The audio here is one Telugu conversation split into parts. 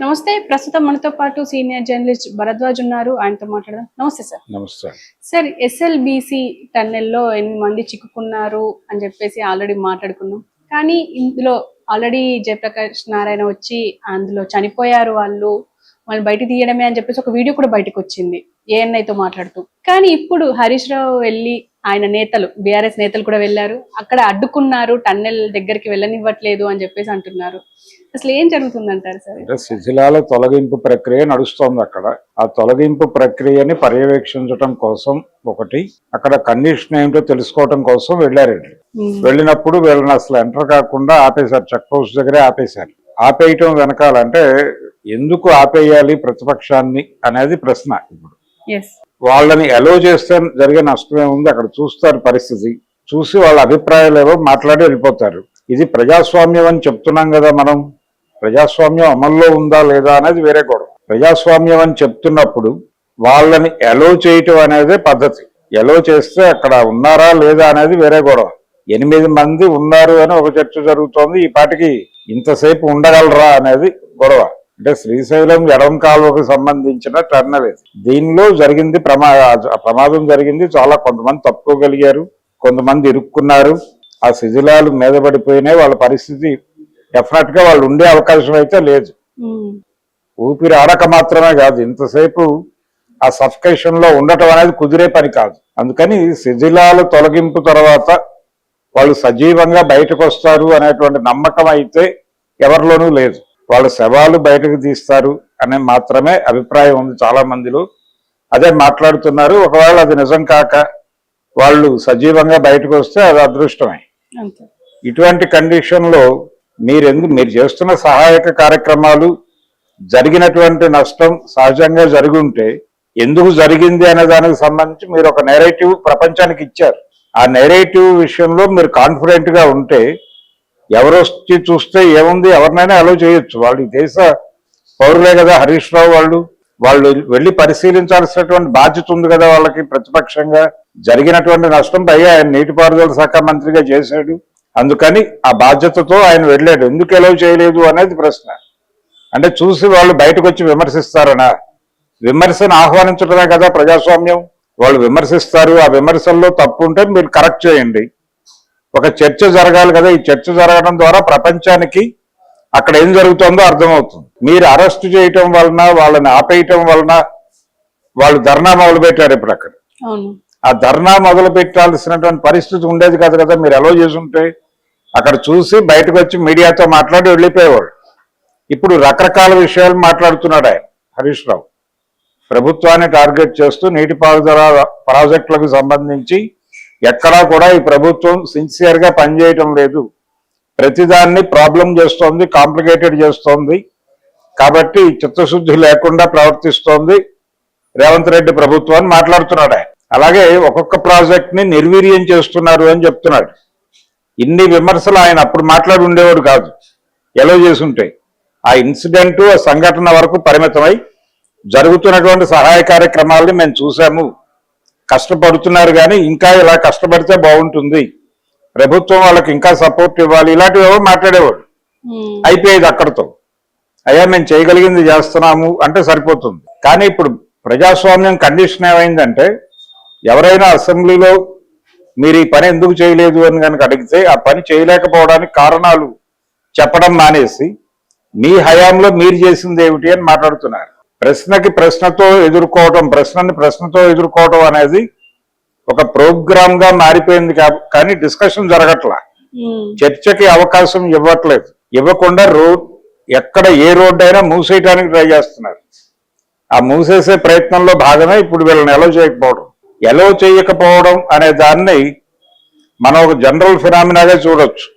నమస్తే. ప్రస్తుతం మనతో పాటు సీనియర్ జర్నలిస్ట్ భరద్వాజ్ ఉన్నారు. ఆయనతో మాట్లాడదాం. నమస్తే సార్. నమస్తే. సార్, ఎస్ఎల్బిసి టన్నెల్లో 8 మంది చిక్కుకున్నారు అని చెప్పేసి ఆల్రెడీ మాట్లాడుకున్నాం. కానీ ఇందులో ఆల్రెడీ జయప్రకాష్ నారాయణ వచ్చి అందులో చనిపోయారు వాళ్ళు బయట తీయడమే అని చెప్పేసి ఒక వీడియో కూడా బయటకు వచ్చింది ఏఎన్ఐతో మాట్లాడుతూ. కానీ ఇప్పుడు హరీష్ రావు వెళ్ళి ఆయన నేతలు బీఆర్ఎస్ నేతలు కూడా వెళ్ళారు, అక్కడ అడ్డుకున్నారు, టన్నెల్ దగ్గరికి వెళ్ళనివ్వట్లేదు అని చెప్పేసి అంటున్నారు. అసలు ఏం జరుగుతుందంటారు సార్? శిథిలాల తొలగింపు ప్రక్రియ నడుస్తోంది. అక్కడ ఆ తొలగింపు ప్రక్రియని పర్యవేక్షించడం కోసం ఒకటి, అక్కడ కండిషన్ ఏమిటో తెలుసుకోవడం కోసం వెళ్ళారు. వెళ్ళినప్పుడు వీళ్ళని అసలు ఎంటర్ కాకుండా ఆపేశారు, చెక్ పోస్ట్ దగ్గరే ఆపేశారు. ఆపేయటం వెనకాలంటే ఎందుకు ఆపేయాలి ప్రతిపక్షాన్ని అనేది ప్రశ్న. ఇప్పుడు వాళ్ళని అలో చేస్తే జరిగే నష్టమే ఉంది. అక్కడ చూస్తారు పరిస్థితి, చూసి వాళ్ళ అభిప్రాయాలు ఏవో మాట్లాడి వెళ్ళిపోతారు. ఇది ప్రజాస్వామ్యం అని చెప్తున్నాం కదా మనం. ప్రజాస్వామ్యం అమల్లో ఉందా లేదా అనేది వేరే గొడవ. ప్రజాస్వామ్యం అని చెప్తున్నప్పుడు వాళ్ళని అలో చేయటం అనేది పద్ధతి. అలో చేస్తే అక్కడ ఉన్నారా లేదా అనేది వేరే గొడవ. 8 మంది ఉన్నారు అని ఒక చర్చ జరుగుతోంది. ఈ పాటికి ఇంతసేపు ఉండగలరా అనేది గొడవ. అంటే శ్రీశైలం ఎడం కాలువకు సంబంధించిన టర్నల్ ఇది. దీనిలో జరిగింది ప్రమాదం జరిగింది. చాలా కొంతమంది తప్పుకోగలిగారు, కొంతమంది ఇరుక్కున్నారు. ఆ శిథిలాలు మీద పడిపోయినాయి. వాళ్ళ పరిస్థితి డెఫినెట్ గా వాళ్ళు ఉండే అవకాశం అయితే లేదు. ఊపిరి ఆడక మాత్రమే కాదు, ఇంతసేపు ఆ సఫికేషన్ లో ఉండటం అనేది కుదిరే పని కాదు. అందుకని శిథిలాలు తొలగింపు తర్వాత వాళ్ళు సజీవంగా బయటకు వస్తారు అనేటువంటి నమ్మకం అయితే ఎవరిలోనూ లేదు. వాళ్ళ శవాలు బయటకు తీస్తారు అనే మాత్రమే అభిప్రాయం ఉంది చాలా మందిలో. అదే మాట్లాడుతున్నారు. ఒకవేళ అది నిజం కాక వాళ్ళు సజీవంగా బయటకు వస్తే అది అదృష్టమే. ఇటువంటి కండిషన్ లో మీరు చేస్తున్న సహాయక కార్యక్రమాలు, జరిగినటువంటి నష్టం సహజంగా జరిగి ఉంటే ఎందుకు జరిగింది అనే దానికి సంబంధించి మీరు ఒక నెరేటివ్ ప్రపంచానికి ఇచ్చారు. ఆ నెరేటివ్ విషయంలో మీరు కాన్ఫిడెంట్ గా ఉంటే ఎవరు వచ్చి చూస్తే ఏముంది, ఎవరినైనా అలో చేయొచ్చు. వాళ్ళు ఈ దేశ పౌరులే కదా. హరీష్ రావు వాళ్ళు వెళ్ళి పరిశీలించాల్సినటువంటి బాధ్యత ఉంది కదా వాళ్ళకి. ప్రతిపక్షంగా జరిగినటువంటి నష్టం పైగా ఆయన నీటిపారుదల శాఖ మంత్రిగా చేశాడు. అందుకని ఆ బాధ్యతతో ఆయన వెళ్ళాడు. ఎందుకు ఎలో చేయలేదు అనేది ప్రశ్న. అంటే చూసి వాళ్ళు బయటకు వచ్చి విమర్శిస్తారనా? విమర్శను ఆహ్వానించడమే కదా ప్రజాస్వామ్యం. వాళ్ళు విమర్శిస్తారు, ఆ విమర్శల్లో తప్పు ఉంటే మీరు కరెక్ట్ చేయండి. ఒక చర్చ జరగాలి కదా. ఈ చర్చ జరగడం ద్వారా ప్రపంచానికి అక్కడ ఏం జరుగుతుందో అర్థమవుతుంది. మీరు అరెస్ట్ చేయటం వలన, వాళ్ళని ఆపేయటం వలన వాళ్ళు ధర్నా మొదలు పెట్టారు. ఇప్పుడు అక్కడ ఆ ధర్నా మొదలు పెట్టాల్సినటువంటి పరిస్థితి ఉండేది కాదు కదా. మీరు అలో చేసుంటే అక్కడ చూసి బయటకు వచ్చి మీడియాతో మాట్లాడి వెళ్ళిపోయేవాడు. ఇప్పుడు రకరకాల విషయాలు మాట్లాడుతున్నాడు ఆయన హరీష్ రావు. ప్రభుత్వాన్ని టార్గెట్ చేస్తూ నీటిపారుదల ప్రాజెక్టులకు సంబంధించి ఎక్కడా కూడా ఈ ప్రభుత్వం సిన్సియర్ గా పనిచేయటం లేదు, ప్రతిదాన్ని ప్రాబ్లం చేస్తోంది, కాంప్లికేటెడ్ చేస్తోంది, కాబట్టి చిత్తశుద్ధి లేకుండా ప్రవర్తిస్తోంది రేవంత్ రెడ్డి ప్రభుత్వం అని మాట్లాడుతున్నాడు ఆయన. అలాగే ఒక్కొక్క ప్రాజెక్ట్ ని నిర్వీర్యం చేస్తున్నారు అని చెప్తున్నాడు. ఇన్ని విమర్శలు ఆయన అప్పుడు మాట్లాడి ఉండేవాడు కాదు ఎలా చేసుంటే. ఆ ఇన్సిడెంట్, ఆ సంఘటన వరకు పరిమితమై జరుగుతున్నటువంటి సహాయ కార్యక్రమాలని మేము చూసాము, కష్టపడుతున్నారు, కానీ ఇంకా ఇలా కష్టపడితే బాగుంటుంది, ప్రభుత్వం వాళ్ళకి ఇంకా సపోర్ట్ ఇవ్వాలి, ఇలాంటివి మాట్లాడేవాడు. అయిపోయేది అక్కడితో. అయ్యా మేము చేయగలిగింది చేస్తున్నాము అంటే సరిపోతుంది. కానీ ఇప్పుడు ప్రజాస్వామ్యం కండిషన్ ఏమైందంటే, ఎవరైనా అసెంబ్లీలో మీరు ఈ పని ఎందుకు చేయలేదు అని కనుక అడిగితే ఆ పని చేయలేకపోవడానికి కారణాలు చెప్పడం మానేసి మీ హయాంలో మీరు చేసింది ఏమిటి అని మాట్లాడుతున్నారు. ప్రశ్నకి ప్రశ్నతో ఎదుర్కోవటం, ప్రశ్నని ప్రశ్నతో ఎదుర్కోవటం అనేది ఒక ప్రోగ్రామ్ గా మారిపోయింది. కానీ డిస్కషన్ జరగట్లా, చర్చకి అవకాశం ఇవ్వట్లేదు. ఇవ్వకుండా ఎక్కడ ఏ రోడ్డు అయినా మూసేయడానికి ట్రై చేస్తున్నారు. ఆ మూసేసే ప్రయత్నంలో భాగమే ఇప్పుడు వీళ్ళని ఎలో చేయకపోవడం అనే దాన్ని మనం ఒక జనరల్ ఫినామినాగా చూడొచ్చు.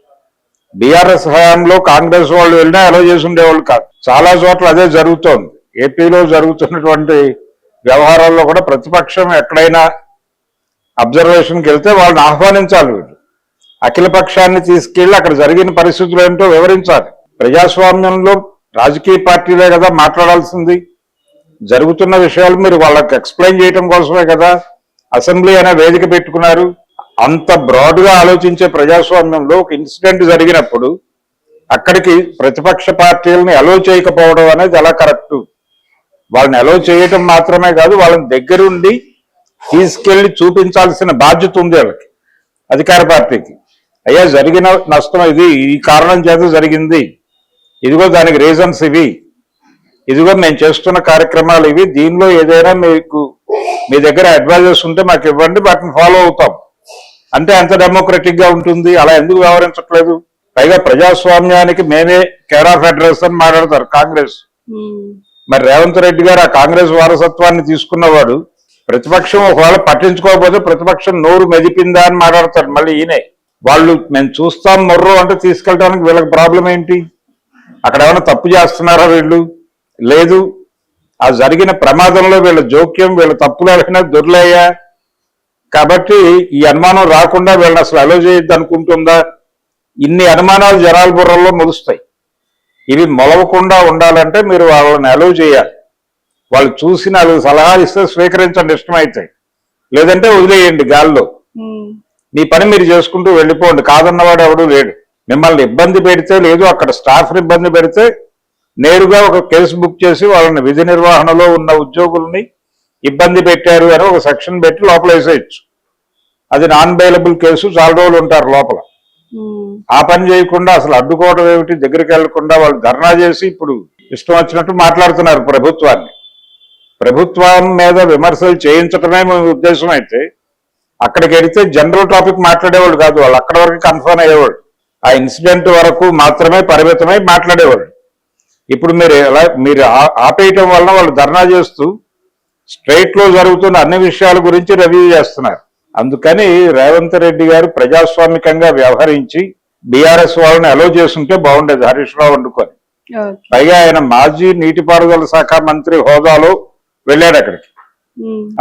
బీఆర్ఎస్ హయాంలో కాంగ్రెస్ వాళ్ళు వెళ్ళినా ఎలో చేసి ఉండేవాళ్ళు కాదు. చాలా చోట్ల అదే జరుగుతోంది. ఏపీలో జరుగుతున్నటువంటి వ్యవహారాల్లో కూడా ప్రతిపక్షం ఎక్కడైనా అబ్జర్వేషన్కి వెళ్తే వాళ్ళని ఆహ్వానించాలి. వీళ్ళు అఖిల పక్షాన్ని తీసుకెళ్లి అక్కడ జరిగిన పరిస్థితులు ఏంటో వివరించాలి. ప్రజాస్వామ్యంలో రాజకీయ పార్టీలే కదా మాట్లాడాల్సింది. జరుగుతున్న విషయాలు మీరు వాళ్ళకి ఎక్స్ప్లెయిన్ చేయడం కోసమే కదా అసెంబ్లీ అనే వేదిక పెట్టుకున్నారు. అంత బ్రాడ్ గా ఆలోచించే ప్రజాస్వామ్యంలో ఒక ఇన్సిడెంట్ జరిగినప్పుడు అక్కడికి ప్రతిపక్ష పార్టీలని అలో చేయకపోవడం అనేది ఎలా కరెక్ట్? వాళ్ళని అలో చేయటం మాత్రమే కాదు, వాళ్ళని దగ్గరుండి తీసుకెళ్లి చూపించాల్సిన బాధ్యత ఉంది వాళ్ళకి, అధికార పార్టీకి. అయ్యా జరిగిన నష్టం ఇది, ఈ కారణం చేత జరిగింది, ఇదిగో దానికి రీజన్స్ ఇవి, ఇదిగో మేము చేస్తున్న కార్యక్రమాలు ఇవి, దీనిలో ఏదైనా మీకు మీ దగ్గర అడ్వైజర్స్ ఉంటే మాకు ఇవ్వండి, వాటిని ఫాలో అవుతాం అంటే ఎంత డెమోక్రటిక్ గా ఉంటుంది. అలా ఎందుకు వ్యవహరించట్లేదు? పైగా ప్రజాస్వామ్యానికి మేమే కేర్ ఆఫ్ అడ్రస్ అని మాట్లాడతారు కాంగ్రెస్. మరి రేవంత్ రెడ్డి గారు ఆ కాంగ్రెస్ వారసత్వాన్ని తీసుకున్నవాడు, ప్రతిపక్షం ఒకవేళ పట్టించుకోకపోతే ప్రతిపక్షం నోరు మెదిపిందా అని మాట్లాడతారు మళ్ళీ ఈయనే. వాళ్ళు మేము చూస్తాం మొర్రో అంటే తీసుకెళ్ళడానికి వీళ్ళకి ప్రాబ్లం ఏంటి? అక్కడ ఏమైనా తప్పు చేస్తున్నారా వీళ్ళు? లేదు. ఆ జరిగిన ప్రమాదంలో వీళ్ళ జోక్యం, వీళ్ళ తప్పులు ఏమైనా దొర్లయ్యా కాబట్టి ఈ అనుమానం రాకుండా వీళ్ళని అసలు అలో చేయొద్దు అనుకుంటుందా? ఇన్ని అనుమానాలు జనాల బుర్రల్లో మొలుస్తాయి. ఇవి మొలవకుండా ఉండాలంటే మీరు వాళ్ళని అలో చేయాలి. వాళ్ళు చూసి 4 సలహాలు ఇస్తే స్వీకరించండి ఇష్టమైతే, లేదంటే వదిలేయండి గాల్లో. మీ పని మీరు చేసుకుంటూ వెళ్ళిపోండి, కాదన్నవాడు ఎవడూ లేడు. మిమ్మల్ని ఇబ్బంది పెడితే, లేదు అక్కడ స్టాఫ్ని ఇబ్బంది పెడితే నేరుగా ఒక కేసు బుక్ చేసి వాళ్ళని విధి నిర్వహణలో ఉన్న ఉద్యోగుల్ని ఇబ్బంది పెట్టారు అని ఒక సెక్షన్ పెట్టి లోపల వేసేయచ్చు. అది నాన్ బెయిలబుల్ కేసు, చాలా రోజులు ఉంటారు లోపల. ఆ పని చేయకుండా అసలు అడ్డుకోవడం ఏమిటి? దగ్గరికి వెళ్లకుండా వాళ్ళు ధర్నా చేసి ఇప్పుడు ఇష్టం వచ్చినట్టు మాట్లాడుతున్నారు ప్రభుత్వాన్ని. ప్రభుత్వం మీద విమర్శలు చేయించటమే మీ ఉద్దేశం అయితే అక్కడికి వెళితే జనరల్ టాపిక్ మాట్లాడేవాళ్ళు కాదు, వాళ్ళు అక్కడ వరకు కన్ఫర్మ్ అయ్యేవాళ్ళు, ఆ ఇన్సిడెంట్ వరకు మాత్రమే పరిమితమై మాట్లాడేవాళ్ళు. ఇప్పుడు మీరు ఆపేయటం వలన వాళ్ళు ధర్నా చేస్తూ స్ట్రైట్ లో జరుగుతున్న అన్ని విషయాల గురించి రివ్యూ చేస్తున్నారు. అందుకని రేవంత్ రెడ్డి గారు ప్రజాస్వామికంగా వ్యవహరించి బీఆర్ఎస్ వాళ్ళని అలో చేస్తుంటే బాగుండేది హరీష్ రావు వండుకొని. పైగా ఆయన మాజీ నీటిపారుదల శాఖ మంత్రి హోదాలో వెళ్ళాడు అక్కడికి,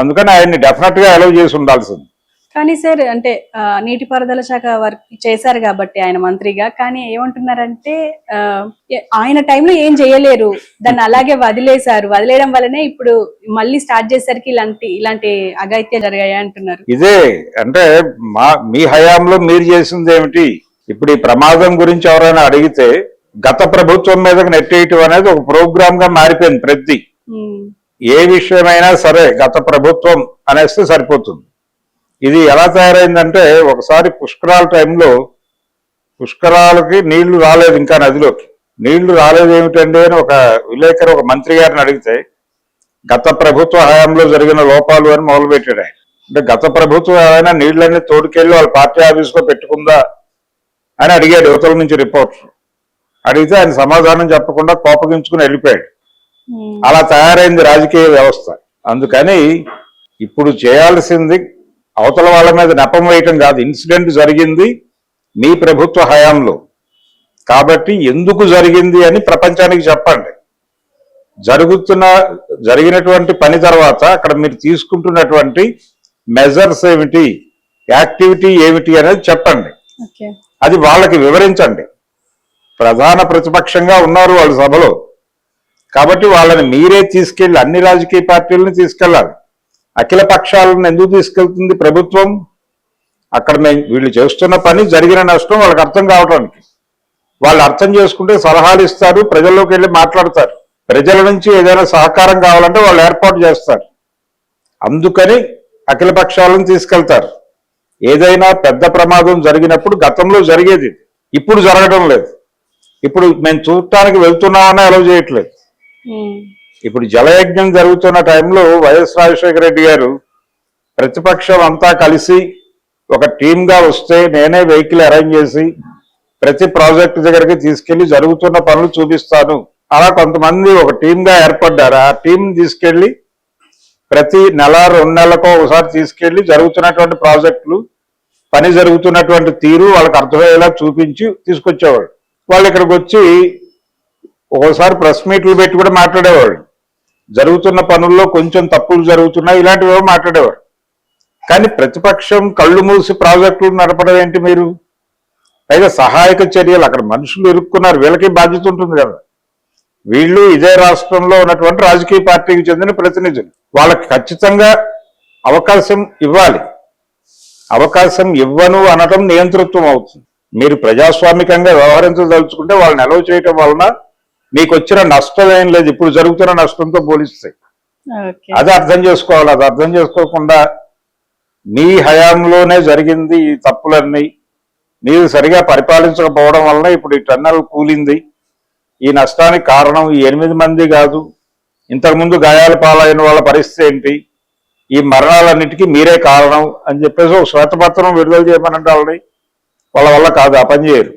అందుకని ఆయన్ని డెఫినెట్ గా అలో చేసి ఉండాల్సింది. కానీ సార్ అంటే నీటిపారుదల శాఖ వర్క్ చేశారు కాబట్టి ఆయన మంత్రిగా, కానీ ఏమంటున్నారంటే ఆయన టైంలో ఏం చేయలేరు, దాన్ని అలాగే వదిలేశారు, వదిలేయడం వల్లనే ఇప్పుడు మళ్ళీ స్టార్ట్ చేసరికి ఇలాంటి అఘాయిత్యాలు జరిగాయి అంటున్నారు. ఇదే అంటే మీ హయాంలో మీరు చేసింది ఏమిటి? ఇప్పుడు ఈ ప్రమాదం గురించి ఎవరైనా అడిగితే గత ప్రభుత్వం మీదకి నెట్టేయటం అనేది ఒక ప్రోగ్రామ్ గా మారిపోయింది. ప్రతి ఏ విషయమైనా సరే గత ప్రభుత్వం అనేస్తే సరిపోతుంది. ఇది ఎలా తయారైందంటే, ఒకసారి పుష్కరాల టైంలో పుష్కరాలకి నీళ్లు రాలేదు, ఇంకా నదిలోకి నీళ్లు రాలేదు ఏమిటండి అని ఒక విలేకరు ఒక మంత్రి గారిని అడిగితే గత ప్రభుత్వ హయాంలో జరిగిన లోపాలు అని మొదలుపెట్టాడు ఆయన. అంటే గత ప్రభుత్వం ఏమైనా నీళ్లన్నీ తోడుకెళ్ళి వాళ్ళ పార్టీ ఆఫీసులో పెట్టుకుందా అని అడిగాడు యువతల నుంచి రిపోర్టర్. అడిగితే ఆయన సమాధానం చెప్పకుండా కోపగించుకుని వెళ్ళిపోయాడు. అలా తయారైంది రాజకీయ వ్యవస్థ. అందుకని ఇప్పుడు చేయాల్సింది అవతల వాళ్ళ మీద నెపం వేయటం కాదు. ఇన్సిడెంట్ జరిగింది మీ ప్రభుత్వ హయాంలో కాబట్టి ఎందుకు జరిగింది అని ప్రపంచానికి చెప్పండి. జరిగినటువంటి పని తర్వాత అక్కడ మీరు తీసుకుంటున్నటువంటి మెజర్స్ ఏమిటి, యాక్టివిటీ ఏమిటి అనేది చెప్పండి. అది వాళ్ళకి వివరించండి. ప్రధాన ప్రతిపక్షంగా ఉన్నారు వాళ్ళు సభలో, కాబట్టి వాళ్ళని మీరే తీసుకెళ్ళి అన్ని రాజకీయ పార్టీలను తీసుకెళ్ళాలి. అఖిల పక్షాలను ఎందుకు తీసుకెళ్తుంది ప్రభుత్వం? అక్కడ వీళ్ళు చేస్తున్న పని, జరిగిన నష్టం వాళ్ళకి అర్థం కావడానికి. వాళ్ళు అర్థం చేసుకుంటే సలహాలు ఇస్తారు, ప్రజల్లోకి వెళ్ళి మాట్లాడతారు. ప్రజల నుంచి ఏదైనా సహకారం కావాలంటే వాళ్ళు ఏర్పాటు చేస్తారు. అందుకని అఖిల పక్షాలను తీసుకెళ్తారు. ఏదైనా పెద్ద ప్రమాదం జరిగినప్పుడు గతంలో జరిగేది, ఇప్పుడు జరగడం లేదు. ఇప్పుడు మేము చూడటానికి వెళ్తున్నామని అలౌ చేయట్లేదు. ఇప్పుడు జలయజ్ఞం జరుగుతున్న టైంలో వైఎస్ రాజశేఖర రెడ్డి గారు ప్రతిపక్షం అంతా కలిసి ఒక టీమ్ గా వస్తే నేనే వెహికల్ అరేంజ్ చేసి ప్రతి ప్రాజెక్టు దగ్గరికి తీసుకెళ్లి జరుగుతున్న పనులు చూపిస్తాను. అలా కొంతమంది ఒక టీమ్ గా ఏర్పడ్డారు. ఆ టీం తీసుకెళ్లి ప్రతి నెల 2 నెలలకో ఒకసారి తీసుకెళ్లి జరుగుతున్నటువంటి ప్రాజెక్టులు, పని జరుగుతున్నటువంటి తీరు వాళ్ళకి అర్థమయ్యేలా చూపించి తీసుకొచ్చేవాళ్ళు. వాళ్ళు ఇక్కడికి వచ్చి ఒక్కోసారి ప్రెస్ మీట్లు పెట్టి కూడా మాట్లాడేవాళ్ళు. జరుగుతున్న పనుల్లో కొంచెం తప్పులు జరుగుతున్నాయి, ఇలాంటివి మాట్లాడేవారు. కానీ ప్రతిపక్షం కళ్ళు మూసి ప్రాజెక్టులు నడపడం ఏంటి మీరు? పైగా సహాయక చర్యలు, అక్కడ మనుషులు ఇరుక్కున్నారు, వీళ్ళకి బాధ్యత ఉంటుంది కదా. వీళ్ళు ఇదే రాష్ట్రంలో ఉన్నటువంటి రాజకీయ పార్టీకి చెందిన ప్రతినిధులు, వాళ్ళకి ఖచ్చితంగా అవకాశం ఇవ్వాలి. అవకాశం ఇవ్వను అనడం నియంతృత్వం అవుతుంది. మీరు ప్రజాస్వామికంగా వ్యవహరించదలుచుకుంటే వాళ్ళని అలౌ చేయటం వలన మీకు వచ్చిన నష్టం ఏం లేదు ఇప్పుడు జరుగుతున్న నష్టంతో పోలిస్తే. ఓకే. అది అర్థం చేసుకోవాలి. అది అర్థం చేసుకోకుండా మీ హయాంలోనే జరిగింది ఈ తప్పులన్నీ, మీరు సరిగా పరిపాలించకపోవడం వలన ఇప్పుడు ఈ టన్నెల్ కూలింది, ఈ నష్టానికి కారణం ఈ 8 మంది కాదు, ఇంతకుముందు గాయాల పాలైన వాళ్ళ పరిస్థితి ఏంటి, ఈ మరణాలన్నిటికీ మీరే కారణం అని చెప్పేసి ఒక శ్వేతపత్రం విడుదల చేయమనంటే వాళ్ళ వల్ల కాదు, ఆ పని చేయరు.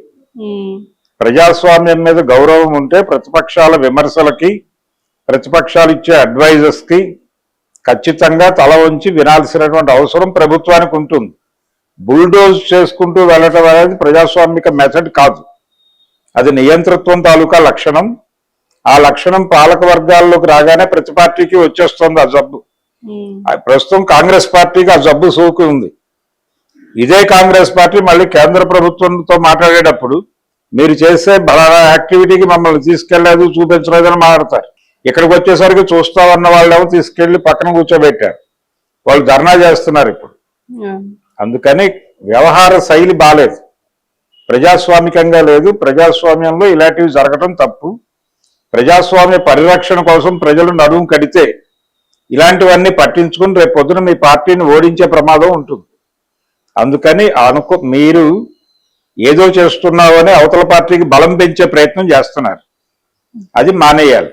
ప్రజాస్వామ్యం మీద గౌరవం ఉంటే ప్రతిపక్షాల విమర్శలకి, ప్రతిపక్షాలు ఇచ్చే అడ్వైజర్స్ కి ఖచ్చితంగా తల వంచి వినాల్సినటువంటి అవసరం ప్రభుత్వానికి ఉంటుంది. బుల్డోజ్ చేసుకుంటూ వెళ్ళటం అనేది ప్రజాస్వామిక మెథడ్ కాదు, అది నియంతృత్వం తాలూకా లక్షణం. ఆ లక్షణం పాలక వర్గాల్లోకి రాగానే ప్రతి పార్టీకి వచ్చేస్తుంది ఆ జబ్బు. ప్రస్తుతం కాంగ్రెస్ పార్టీకి ఆ జబ్బు సోకి ఉంది. ఇదే కాంగ్రెస్ పార్టీ మళ్ళీ కేంద్ర ప్రభుత్వంతో మాట్లాడేటప్పుడు మీరు చేసే బలానా యాక్టివిటీకి మమ్మల్ని తీసుకెళ్లేదు, చూపించలేదని మాట్లాడతారు. ఇక్కడికి వచ్చేసరికి చూస్తామన్న వాళ్ళేమో తీసుకెళ్లి పక్కన కూర్చోబెట్టారు, వాళ్ళు ధర్నా చేస్తున్నారు ఇప్పుడు. అందుకని వ్యవహార శైలి బాలేదు, ప్రజాస్వామికంగా లేదు. ప్రజాస్వామ్యంలో ఇలాంటివి జరగడం తప్పు. ప్రజాస్వామ్య పరిరక్షణ కోసం ప్రజలు నడుము కడితే ఇలాంటివన్నీ పట్టించుకుని రేపు పొద్దున మీ పార్టీని ఓడించే ప్రమాదం ఉంటుంది. అందుకని మీరు ఏదో చేస్తున్నావని అవతల పార్టీకి బలం పెంచే ప్రయత్నం చేస్తున్నారు, అది మానేయాలి.